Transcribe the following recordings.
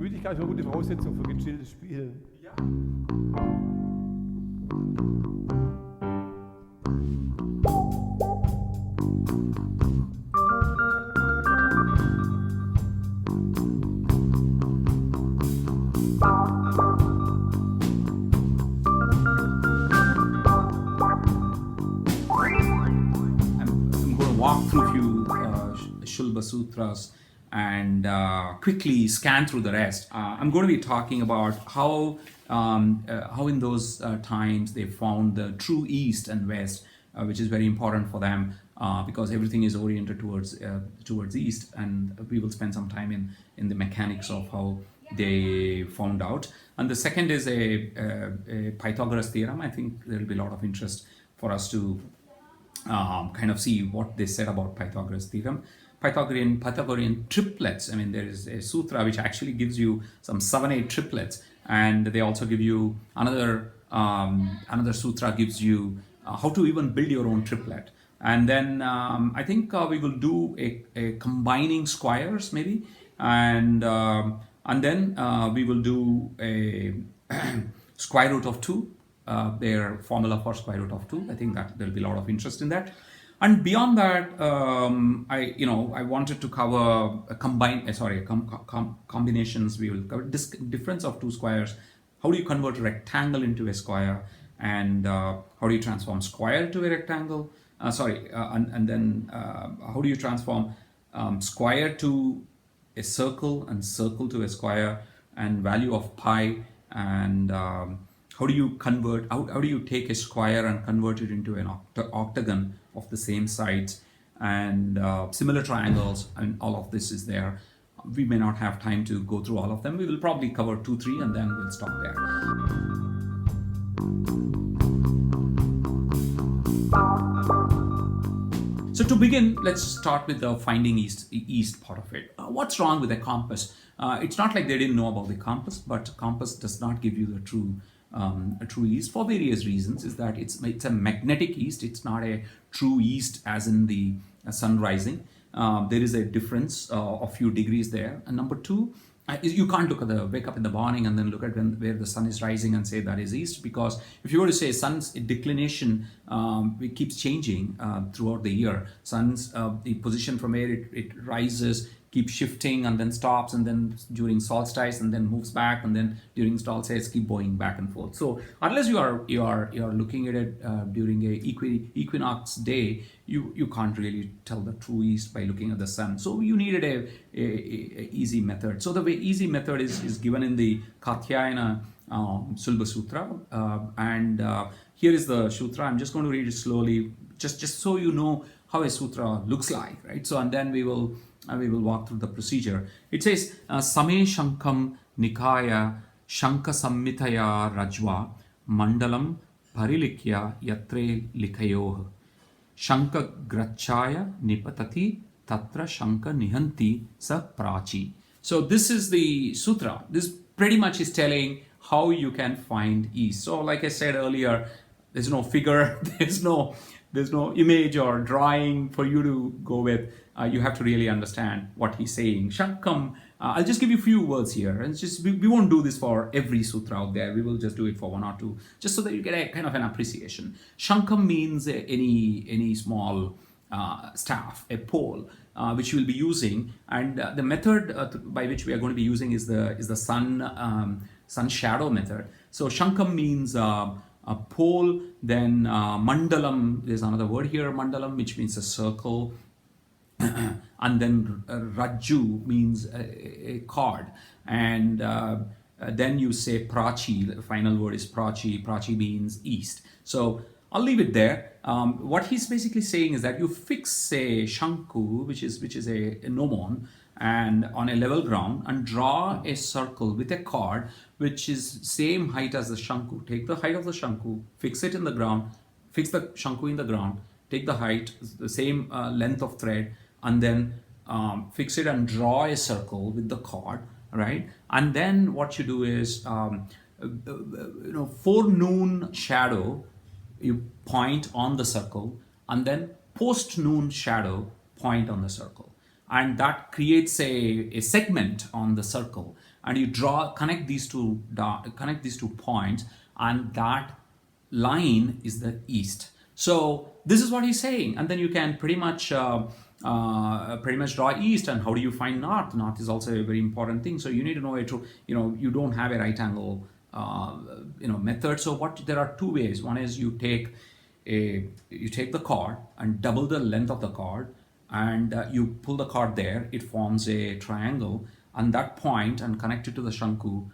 Müdigkeit ist eine gute Voraussetzung für gechilltes Spielen. Ja. I'm going to walk through a few Sulbha Sutras and quickly scan through the rest. I'm going to be talking about how in those times they found the true East and West, which is very important for them because everything is oriented towards East, and we will spend some time in the mechanics of how they found out. And the second is a Pythagoras theorem. I think there will be a lot of interest for us to kind of see what they said about Pythagoras theorem. Pythagorean triplets. I mean, there is a sutra which actually gives you some 7-8 triplets, and they also give you another sutra gives you how to even build your own triplet. And then I think we will do a combining squares maybe, and then we will do a square root of 2. Their formula for square root of 2. I think that there'll be a lot of interest in that. And beyond that, I wanted to cover combinations. We will cover difference of two squares. How do you convert a rectangle into a square, and how do you transform square to a rectangle? And then how do you transform square to a circle and circle to a square, and value of pi, and how do you convert? How do you take a square and convert it into an octagon of the same sides, and similar triangles, and all of this is there. We may not have time to go through all of them. We will probably cover 2, 3, and then we'll stop there. So to begin, let's start with the finding east part of it. What's wrong with a compass? It's not like they didn't know about the compass, but compass does not give you the true east for various reasons. Is that it's a magnetic east. It's not a true east as in the sun rising. There is a difference of few degrees there. And number two, you can't wake up in the morning and then look at where the sun is rising and say that is east, because if you were to say sun's declination, it keeps changing throughout the year. Sun's the position from where it rises keeps shifting and then stops, and then during solstice and then moves back, and then during solstice keep going back and forth. So unless you are looking at it during a equinox day, you can't really tell the true east by looking at the sun. So you needed a easy method. So the easy method is given in the Katyayana Sulbha Sutra, and here is the sutra. I'm just going to read it slowly, just so you know how a sutra looks like, right? So and then we will walk through the procedure. It says, Same Shankam Nikaya Shanka Sammitaya Rajva Mandalam Parilikya Yatre Likayoh Shanka Grachaya Nipatati Tatra Shanka Nihanti Sa Prachi. So this is the sutra. This pretty much is telling how you can find east. So like I said earlier, there's no figure, there's no image or drawing for you to go with. You have to really understand what he's saying. Shankam, I'll just give you a few words here. And it's just we won't do this for every sutra out there. We will just do it for one or two, just so that you get a kind of an appreciation. Shankam means any small staff, a pole, which we'll be using. And the method by which we are going to be using is the sun shadow method. So Shankam means a pole. Then mandalam, there's another word here, mandalam, which means a circle. And then rajju means a cord. And then you say prachi, the final word is prachi. Prachi means east. So I'll leave it there. What he's basically saying is that you fix a shanku, which is a gnomon, and on a level ground, and draw a circle with a cord which is same height as the shanku. Take the height of the shanku, fix it in the ground, fix the shanku in the ground, take the height, the same length of thread, and then fix it and draw a circle with the cord, right? And then what you do is, forenoon shadow, you point on the circle, and then post-noon shadow, point on the circle. and that creates a segment on the circle, and you connect these two points, and that line is the east. So this is what he's saying, and then you can pretty much draw east. And how do you find north? North is also a very important thing. So you need to know you don't have a right angle method. So there are two ways. One is you take the chord and double the length of the chord, and you pull the chord there. It forms a triangle, and that point, and connect it to the Shanku.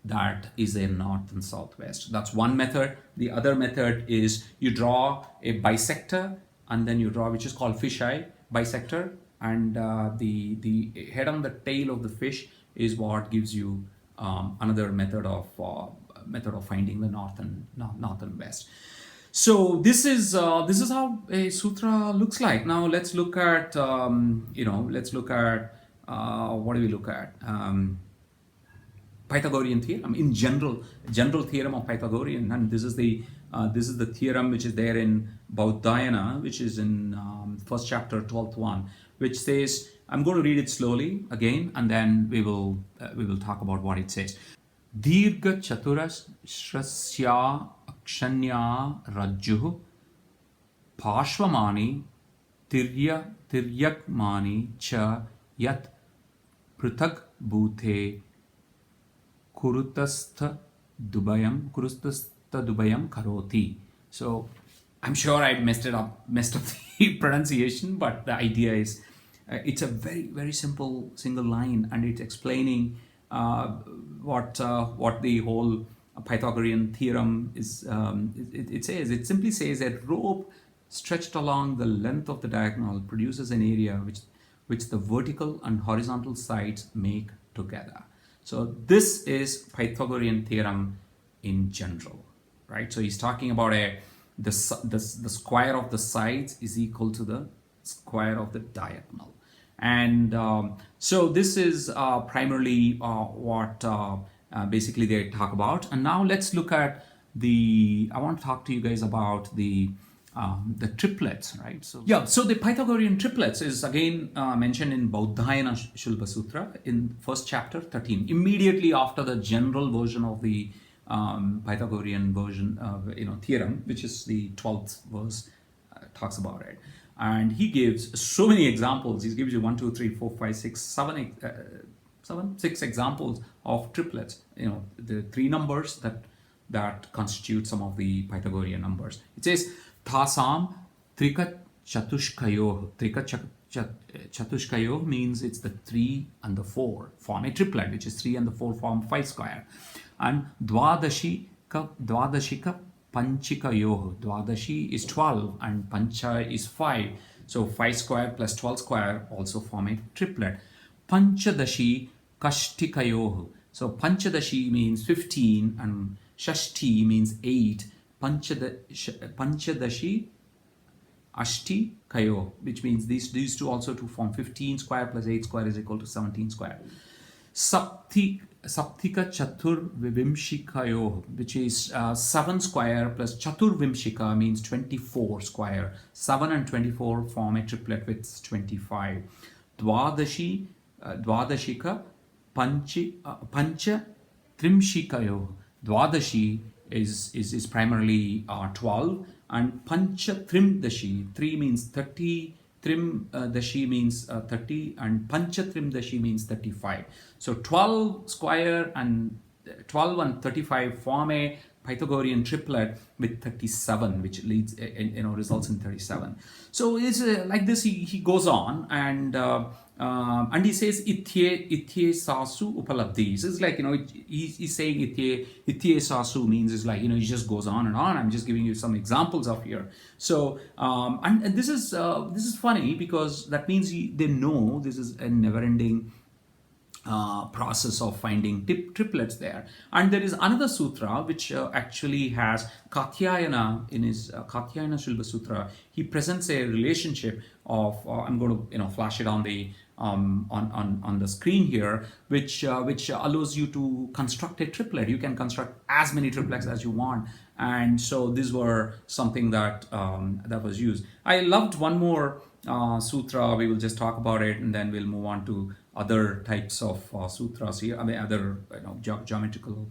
That is a north and southwest. That's one method. The other method is you draw a bisector, and then you draw, which is called fisheye bisector, and the head on the tail of the fish is what gives you another method of finding the north and west. So this is how a sutra looks like. Now let's look at what do we look at? Pythagorean theorem in general theorem of Pythagorean, and this is the theorem which is there in Baudhayana, which is in first chapter 12th one, which says, I'm going to read it slowly again, and then we will talk about what it says. Dirgha chaturasya akshanya rajjuh pashvamani tiryakmani cha yat prithak bhute kurutastha dubayam karoti. So I'm sure I messed up the pronunciation, but the idea is it's a very, very simple single line, and it's explaining what the whole Pythagorean theorem is. It simply says that rope stretched along the length of the diagonal produces an area which the vertical and horizontal sides make together. So this is Pythagorean theorem in general, right? So he's talking about the square of the sides is equal to the square of the diagonal. And so this is primarily what basically they talk about. And now let's look at I want to talk to you guys about the triplets, right? So the Pythagorean triplets is again mentioned in Baudhayana Sulbha Sutra in first chapter 13, immediately after the general version of the Pythagorean version theorem, which is the 12th verse, talks about it. And he gives so many examples. He gives you 1, 2, 3, 4, 5, 6, 6 examples of triplets. The three numbers that constitute some of the Pythagorean numbers. It says Tasam Trika Chatushkayo. Trika Chatushkayo means it's the 3 and the 4 form a triplet, which is 3 and the 4 form 5 square. And Dwadashika Panchikayo. Dwadashi is 12 and Pancha is 5. So 5 square plus 12 square also form a triplet. Panchadashi Kashtikayo. So Panchadashi means 15 and Shashti means 8. Panchadashi Ashti Kayo, which means these two also to form 15 square plus 8 square is equal to 17 square. Saptika Chatur Vimshikayo, which is 7 square plus Chatur Vimshika means 24 square. 7 and 24 form a triplet with 25. Dwadashika Pancha Trimshikayo. Dwadashi is primarily 12, and Pancha Trimdashi, 3 means 30, Trim Dashi means 30, and Pancha Trimdashi means 35. So 12 square and 12 and 35 form a Pythagorean triplet with 37, which leads results in 37. So it's like this. He goes on and he says itye sasu upalabdhi. So it's like he's saying itye sasu means is like he just goes on and on. I'm just giving you some examples of here. So and this is funny because that means they know this is a never-ending process of finding triplets there. And there is another sutra which actually has Katyayana in his Katyayana Sulbha Sutra. He presents a relationship of I'm going to flash it on the on the screen here, which allows you to construct a triplet. You can construct as many triplets as you want, and so these were something that that was used. I loved one more sutra, we will just talk about it, and then we'll move on to other types of sutras here. I mean, other geometrical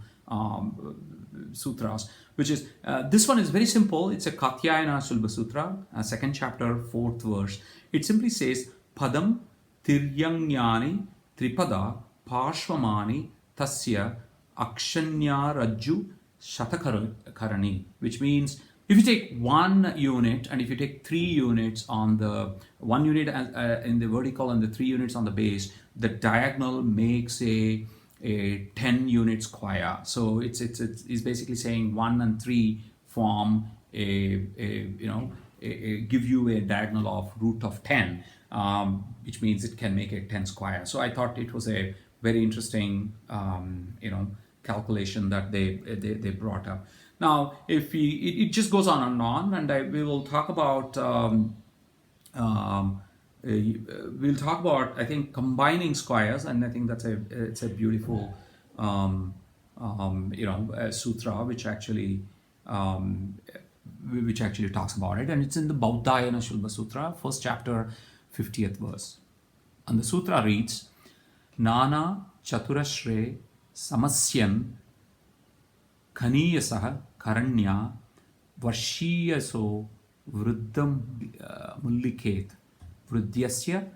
sutras, which is this one is very simple. It's a Katyayana Sulbha Sutra, second chapter, fourth verse. It simply says, Padam Tiryangyani Tripada Parshvamani Tasya Akshanya Rajju Shatakarani, which means if you take 1 unit and if you take 3 units on the 1 unit in the vertical and the 3 units on the base, the diagonal makes a 10 unit square. So it's basically saying 1 and 3 form give you a diagonal of root of 10, which means it can make a 10 square. So I thought it was a very interesting calculation that they brought up. Now, if it just goes on and on, and we will talk about I think combining squares, and I think it's a beautiful sutra which actually talks about it, and it's in the Bauddhayana Sulbha Sutra, first chapter, 50th verse, and the sutra reads, Nana Chaturashre Samasyan Khaniyasah Karanya Varshiyaso Vruddham Mulliket Vruddhyasya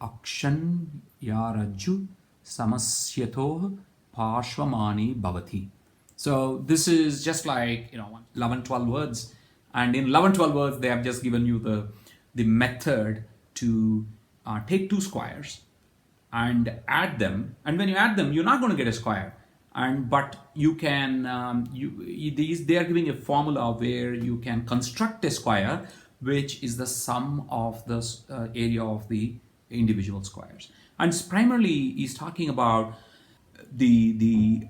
Akshanyarajju Samasyatoh Parshvamani Bhavati. So this is just like 11-12 words, and in 11-12 words they have just given you the method to take 2 squares and add them, and when you add them you're not going to get a square, but you can they are giving a formula where you can construct a square which is the sum of the area of the individual squares. And primarily he's talking about the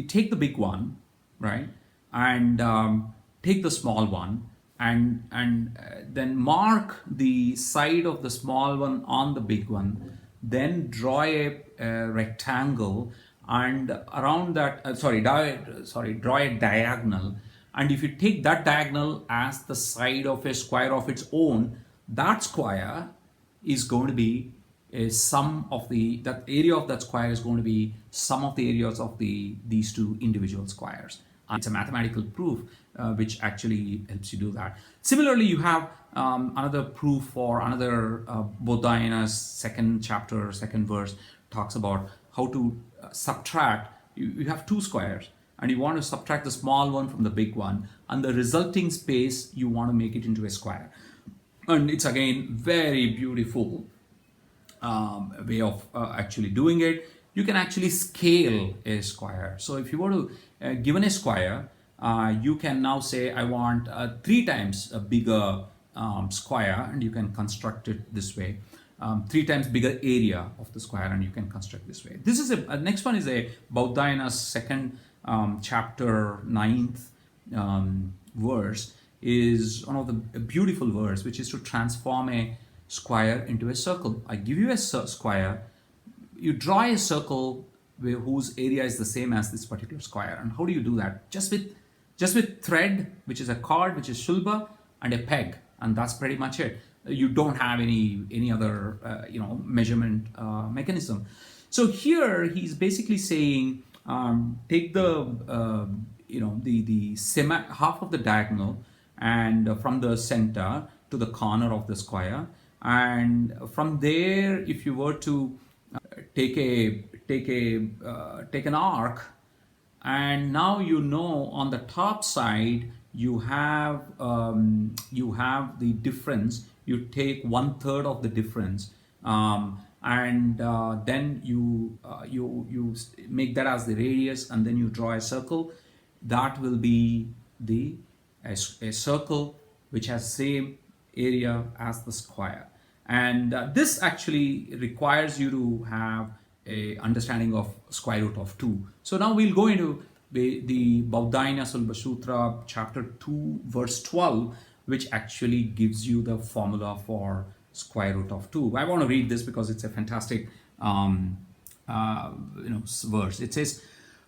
take the big one, right, and take the small one, and then mark the side of the small one on the big one, then draw a rectangle, and around that draw a diagonal, and if you take that diagonal as the side of a square of its own, that square is going to be a sum of that area of that square is going to be sum of the areas of these 2 individual squares. It's a mathematical proof which actually helps you do that. Similarly, you have another proof for another Bodhayana's second chapter, second verse, talks about how to subtract. You have 2 squares and you want to subtract the small one from the big one, and the resulting space you want to make it into a square. And it's again very beautiful way of actually doing it. You can actually scale a square. So if you were to given a square, you can now say I want 3 times a bigger square, and you can construct it this way. 3 times bigger area of the square, and you can construct this way. This is next one is a Bauddhayana's second chapter 9th verse, is one of the beautiful verse, which is to transform a square into a circle. I give you a square, you draw a circle whose area is the same as this particular square. And how do you do that? Just with thread, which is a cord, which is Sulbha, and a peg, and that's pretty much it. You don't have any other measurement mechanism. So here he's basically saying take the half of the diagonal, and from the center to the corner of the square, and from there if you were to take an arc, and now on the top side you have the difference. You take 1/3 of the difference, and then you make that as the radius, and then you draw a circle. That will be a circle which has same area as the square. And this actually requires you to have a understanding of square root of 2. So now we'll go into the Bauddhayana Sulbha Sutra, chapter 2, verse 12, which actually gives you the formula for square root of 2. I want to read this because it's a fantastic verse. It says,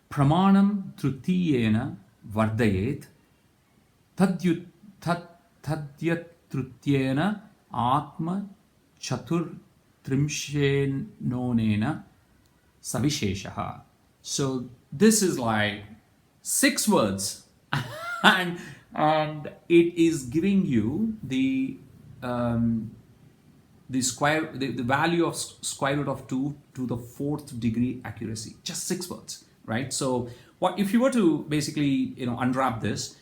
Pramanam trutiyena vardayet tadyat trutyena atma chaturtrimshenonena savisheshaha. So this is like 6 words, and it is giving you the the value of square root of 2 to the 4th degree accuracy. Just 6 words, right? So what if you were to basically unwrap this?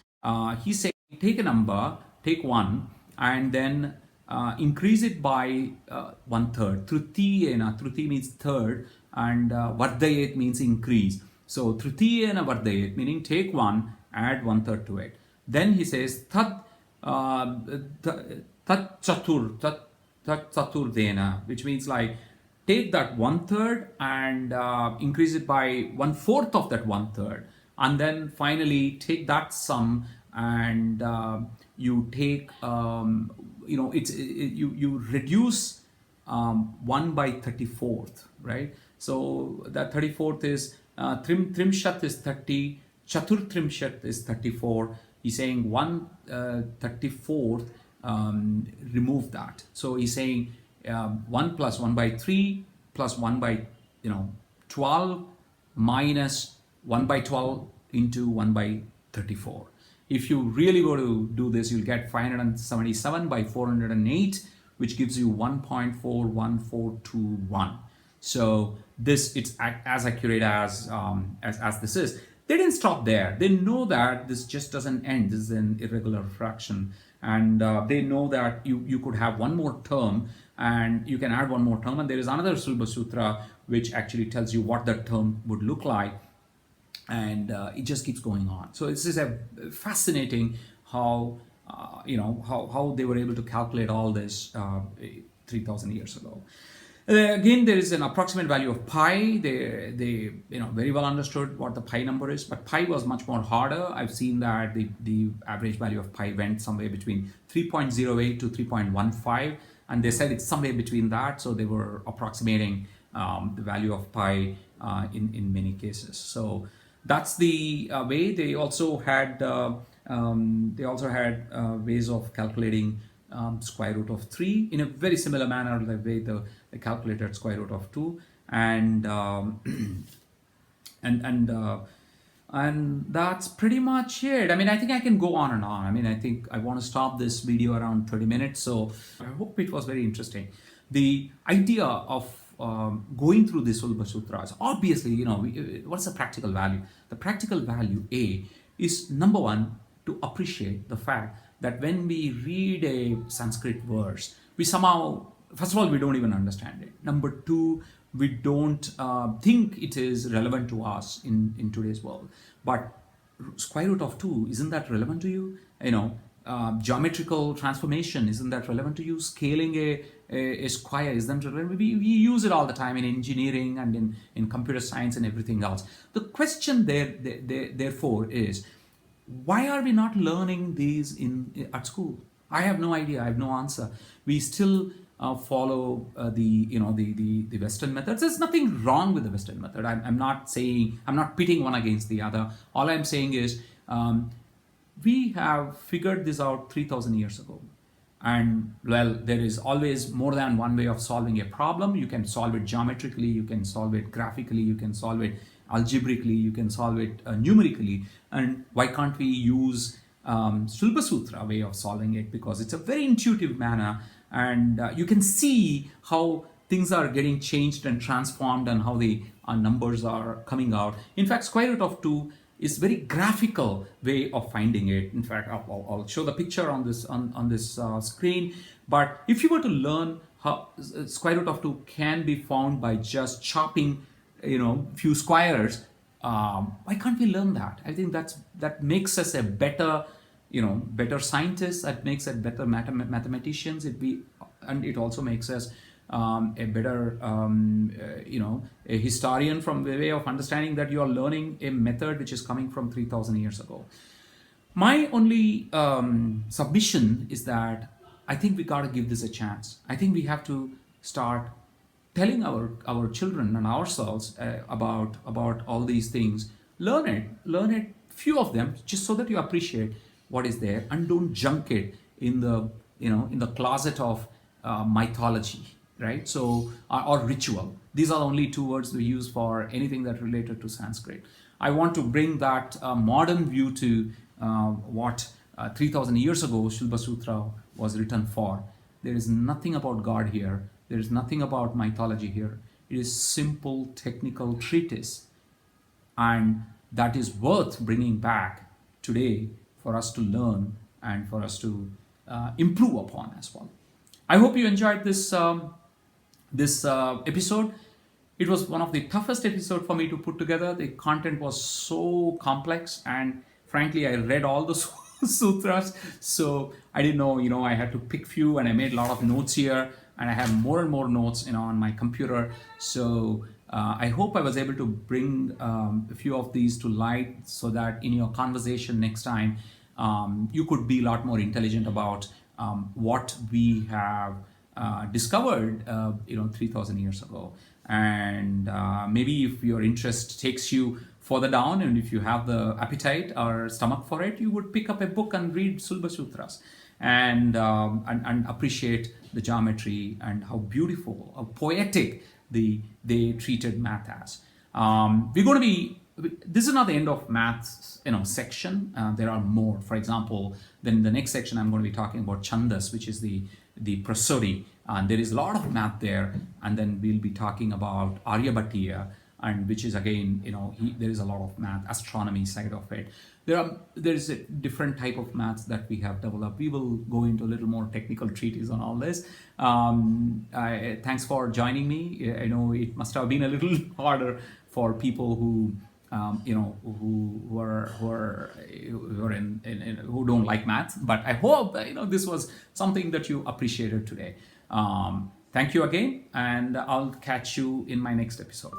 He's saying take a number, take 1, and then increase it by 1/3. Truti means third, and vardayet means increase. So trutiyena vardayet, meaning take 1, add 1/3 to it. Then he says tat chaturdena, which means like take that 1/3 and increase it by 1/4 of that 1/3, and then finally take that sum and you take you reduce 1 by 34th, right? So that 34th is trimshat is 30, chaturtrimshat is 34. He's saying 1/34th, remove that. So he's saying 1 plus 1 by 3 plus 1 by 12 minus 1 by 12 into 1 by 34. If you really go to do this, you'll get 577 by 408, which gives you 1.41421. So this, it's as accurate as this is. They didn't stop there. They know that this just doesn't end. This is an irregular fraction. And they know that you could have one more term, and you can add one more term. And there is another Sulbha Sutra which actually tells you what that term would look like. And it just keeps going on. So this is a fascinating how how they were able to calculate all this 3,000 years ago. Again, there is an approximate value of pi. They very well understood what the pi number is, but pi was much more harder. I've seen that the average value of pi went somewhere between 3.08 to 3.15, and they said it's somewhere between that. So they were approximating the value of pi in many cases. So that's the way. They also had ways of calculating square root of 3 in a very similar manner, the way they calculated square root of 2, and that's pretty much it. I mean, I think I can go on and on. I mean, I think I want to stop this video around 30 minutes. So I hope it was very interesting. The idea of going through the Sulbha Sutras, obviously, what's the practical value? The practical value, A, is number one, to appreciate the fact that when we read a Sanskrit verse, we somehow, first of all, we don't even understand it. Number two, we don't think it is relevant to us in today's world. But square root of 2, isn't that relevant to you? Geometrical transformation, isn't that relevant to you? Scaling a square, isn't that relevant? We use it all the time in engineering and in computer science and everything else. The question therefore is, why are we not learning these at school? I have no idea. I have no answer. We still follow the Western methods. There's nothing wrong with the Western method. I'm not pitting one against the other. All I'm saying is we have figured this out 3,000 years ago. And well, there is always more than one way of solving a problem. You can solve it geometrically, you can solve it graphically, you can solve it algebraically, you can solve it numerically. And why can't we use Sulbha Sutra way of solving it? Because it's a very intuitive manner, and you can see how things are getting changed and transformed, and how the numbers are coming out. In fact, square root of 2 is very graphical way of finding it. In fact, I'll show the picture on this screen. But if you were to learn how square root of 2 can be found by just chopping few squares, why can't we learn that? I think that makes us a better scientists. That makes us better mathematicians. And it also makes us a better a historian, from the way of understanding that you are learning a method which is coming from 3,000 years ago. My only submission is that I think we got to give this a chance. I think we have to start telling our children and ourselves about all these things. Learn it, few of them, just so that you appreciate what is there, and don't junk it in the closet of mythology, right? So, or ritual. These are only two words we use for anything that related to Sanskrit. I want to bring that modern view to what 3000 years ago Sulbha Sutra was written for. There is nothing about God here. There is nothing about mythology here. It is simple technical treatise, and that is worth bringing back today for us to learn and for us to improve upon as well. I hope you enjoyed this episode. It was one of the toughest episodes for me to put together. The content was so complex, and frankly, I read all the sutras, so I didn't know, I had to pick few, and I made a lot of notes here, and I have more and more notes, on my computer. So I hope I was able to bring a few of these to light, so that in your conversation next time, you could be a lot more intelligent about what we have discovered, 3,000 years ago. And maybe if your interest takes you further down, and if you have the appetite or stomach for it, you would pick up a book and read Sulbha Sutras, and appreciate the geometry and how beautiful, how poetic they treated math as. We're going to be. This is not the end of maths, section. There are more. For example, then the next section I'm going to be talking about Chandas, which is the prosody, and there is a lot of math there. And then we'll be talking about Aryabhatiya, and which is again, there is a lot of math, astronomy side of it. There is a different type of maths that we have developed. We will go into a little more technical treatise on all this. Thanks for joining me. I know it must have been a little harder for people who who don't like maths, but I hope this was something that you appreciated today. Thank you again, and I'll catch you in my next episode.